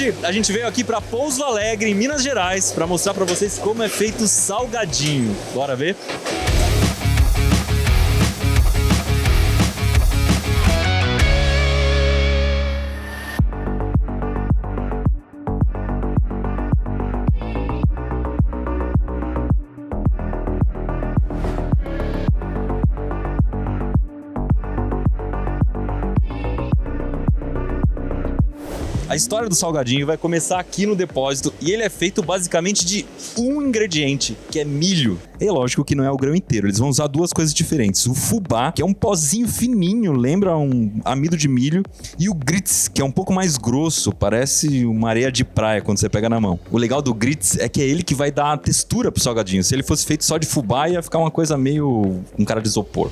Hoje a gente veio aqui para Pouso Alegre, em Minas Gerais, para mostrar para vocês como é feito o salgadinho. Bora ver? A história do salgadinho vai começar aqui no depósito e ele é feito basicamente de um ingrediente, que é milho. É lógico que não é o grão inteiro, eles vão usar duas coisas diferentes. O fubá, que é um pozinho fininho, lembra um amido de milho, e o grits, que é um pouco mais grosso, parece uma areia de praia quando você pega na mão. O legal do grits é que é ele que vai dar a textura pro salgadinho. Se ele fosse feito só de fubá, ia ficar uma coisa meio um cara de isopor.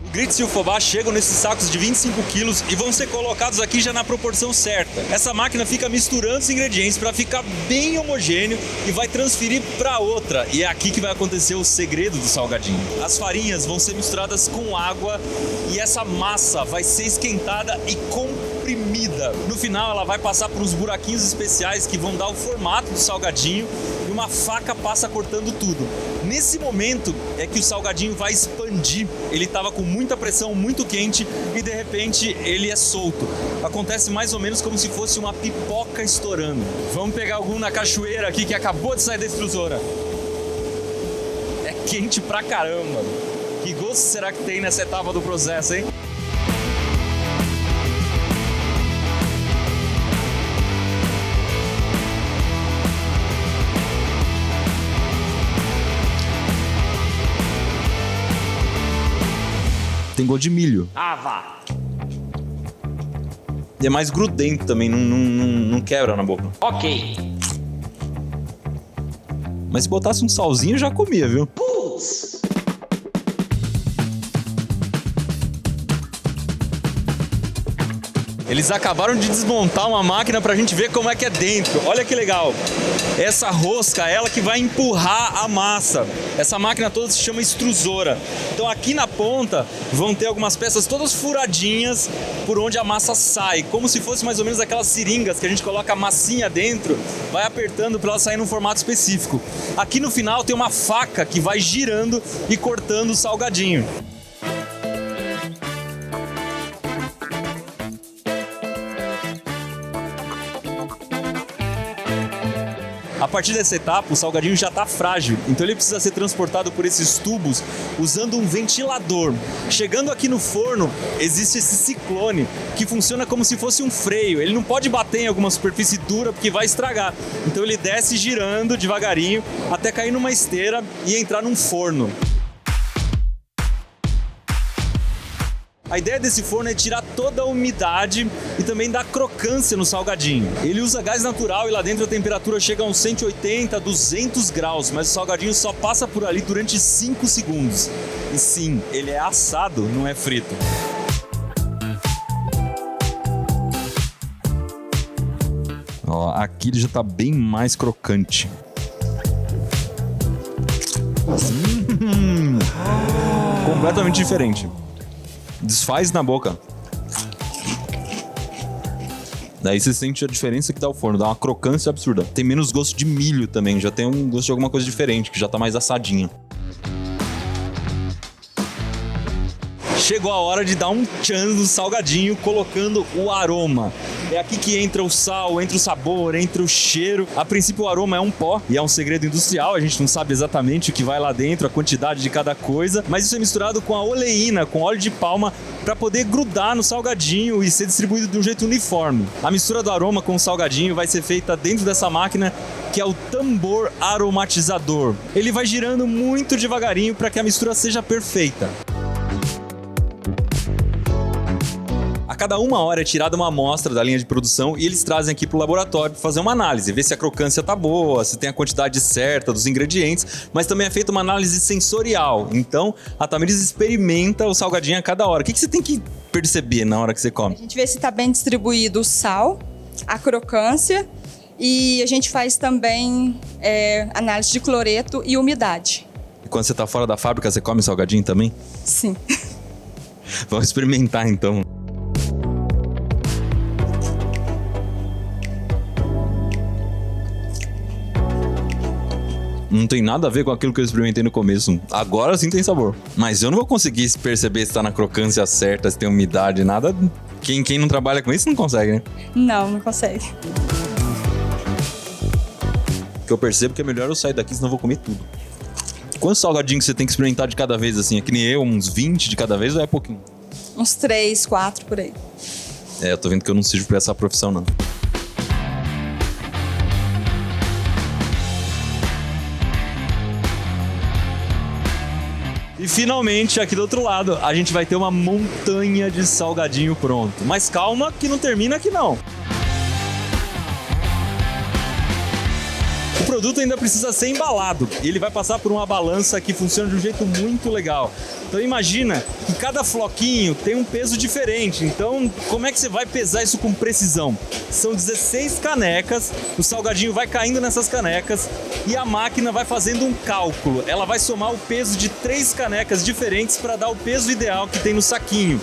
O grits e o fubá chegam nesses sacos de 25 quilos e vão ser colocados aqui já na proporção certa. Essa máquina fica misturando os ingredientes para ficar bem homogêneo e vai transferir para outra. E é aqui que vai acontecer o segredo do salgadinho. As farinhas vão ser misturadas com água e essa massa vai ser esquentada e comprimida. No final ela vai passar por uns buraquinhos especiais que vão dar o formato do salgadinho e uma faca passa cortando tudo. Nesse momento é que o salgadinho vai expandir. Ele estava com muita pressão, muito quente e de repente ele é solto. Acontece mais ou menos como se fosse uma pipoca estourando. Vamos pegar algum na cachoeira aqui que acabou de sair da extrusora. É quente pra caramba. Que gosto será que tem nessa etapa do processo, hein? Tem gosto de milho. Ah, vá! E é mais grudento também, não quebra na boca. Ok. Mas se botasse um salzinho, eu já comia, viu? Putz! Eles acabaram de desmontar uma máquina pra gente ver como é que é dentro. Olha que legal. Essa rosca, ela que vai empurrar a massa. Essa máquina toda se chama extrusora. Então aqui na ponta vão ter algumas peças todas furadinhas por onde a massa sai. Como se fosse mais ou menos aquelas seringas que a gente coloca a massinha dentro, vai apertando para ela sair num formato específico. Aqui no final tem uma faca que vai girando e cortando o salgadinho. A partir dessa etapa, o salgadinho já está frágil, então ele precisa ser transportado por esses tubos usando um ventilador. Chegando aqui no forno, existe esse ciclone, que funciona como se fosse um freio. Ele não pode bater em alguma superfície dura, porque vai estragar. Então ele desce girando devagarinho, até cair numa esteira e entrar num forno. A ideia desse forno é tirar toda a umidade e também dar crocância no salgadinho. Ele usa gás natural e lá dentro a temperatura chega a uns 180, 200 graus, mas o salgadinho só passa por ali durante 5 segundos. E sim, ele é assado, não é frito. Ó, aqui ele já tá bem mais crocante. Completamente diferente. Desfaz na boca. Daí você sente a diferença que dá o forno, dá uma crocância absurda. Tem menos gosto de milho também, já tem um gosto de alguma coisa diferente, que já tá mais assadinho. Chegou a hora de dar um tchan no salgadinho, colocando o aroma. É aqui que entra o sal, entra o sabor, entra o cheiro. A princípio o aroma é um pó e é um segredo industrial, a gente não sabe exatamente o que vai lá dentro, a quantidade de cada coisa, mas isso é misturado com a oleína, com óleo de palma, para poder grudar no salgadinho e ser distribuído de um jeito uniforme. A mistura do aroma com o salgadinho vai ser feita dentro dessa máquina, que é o tambor aromatizador. Ele vai girando muito devagarinho para que a mistura seja perfeita. A cada 1 hora é tirada uma amostra da linha de produção e eles trazem aqui para o laboratório para fazer uma análise, ver se a crocância tá boa, se tem a quantidade certa dos ingredientes, mas também é feita uma análise sensorial. Então, a Tamires experimenta o salgadinho a cada hora. O que você tem que perceber na hora que você come? A gente vê se está bem distribuído o sal, a crocância e a gente faz também análise de cloreto e umidade. E quando você tá fora da fábrica, você come salgadinho também? Sim. Vamos experimentar então. Não tem nada a ver com aquilo que eu experimentei no começo. Agora sim tem sabor. Mas eu não vou conseguir perceber se tá na crocância certa, se tem umidade, nada. Quem não trabalha com isso não consegue, né? Não consegue. O que eu percebo que é melhor eu sair daqui, senão eu vou comer tudo. Quantos salgadinhos você tem que experimentar de cada vez, assim? É que nem eu, uns 20 de cada vez ou é pouquinho? Uns 3, 4 por aí. Eu tô vendo que eu não sirvo pra essa profissão, não. E finalmente, aqui do outro lado, a gente vai ter uma montanha de salgadinho pronto. Mas calma que não termina aqui não. O produto ainda precisa ser embalado e ele vai passar por uma balança que funciona de um jeito muito legal. Então imagina que cada floquinho tem um peso diferente. Então como é que você vai pesar isso com precisão? São 16 canecas, o salgadinho vai caindo nessas canecas e a máquina vai fazendo um cálculo. Ela vai somar o peso de 3 canecas diferentes para dar o peso ideal que tem no saquinho.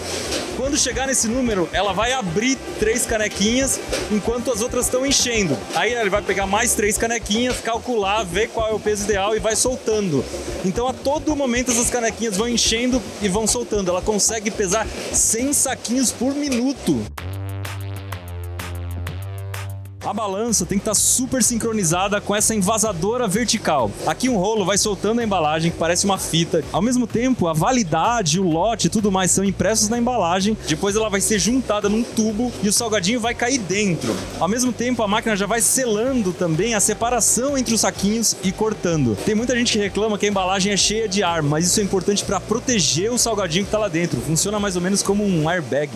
Quando chegar nesse número, ela vai abrir 3 canequinhas enquanto as outras estão enchendo. Aí ele vai pegar mais 3 canequinhas, calcular, ver qual é o peso ideal e vai soltando. Então a todo momento essas canequinhas vão enchendo e vão soltando. Ela consegue pesar 100 saquinhos por minuto. A balança tem que estar super sincronizada com essa envasadora vertical. Aqui um rolo vai soltando a embalagem, que parece uma fita. Ao mesmo tempo, a validade, o lote e tudo mais são impressos na embalagem. Depois ela vai ser juntada num tubo e o salgadinho vai cair dentro. Ao mesmo tempo, a máquina já vai selando também a separação entre os saquinhos e cortando. Tem muita gente que reclama que a embalagem é cheia de ar, mas isso é importante para proteger o salgadinho que está lá dentro. Funciona mais ou menos como um airbag.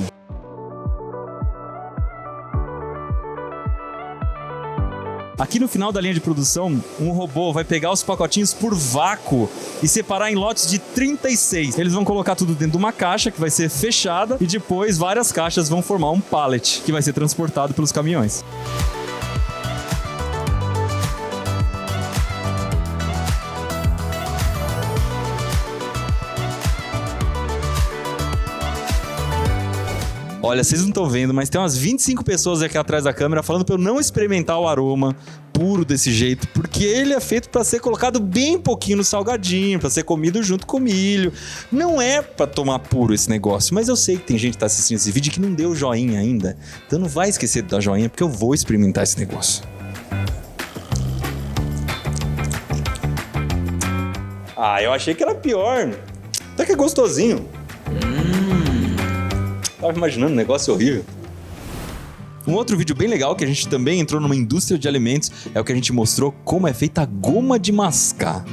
Aqui no final da linha de produção, um robô vai pegar os pacotinhos por vácuo e separar em lotes de 36. Eles vão colocar tudo dentro de uma caixa que vai ser fechada e depois várias caixas vão formar um pallet que vai ser transportado pelos caminhões. Olha, vocês não estão vendo, mas tem umas 25 pessoas aqui atrás da câmera falando para eu não experimentar o aroma puro desse jeito, porque ele é feito para ser colocado bem pouquinho no salgadinho, para ser comido junto com o milho. Não é para tomar puro esse negócio, mas eu sei que tem gente que tá assistindo esse vídeo que não deu joinha ainda. Então não vai esquecer de dar joinha, porque eu vou experimentar esse negócio. Ah, eu achei que era pior. Até que é gostosinho. Tava imaginando um negócio horrível. Um outro vídeo bem legal que a gente também entrou numa indústria de alimentos é o que a gente mostrou como é feita a goma de mascar.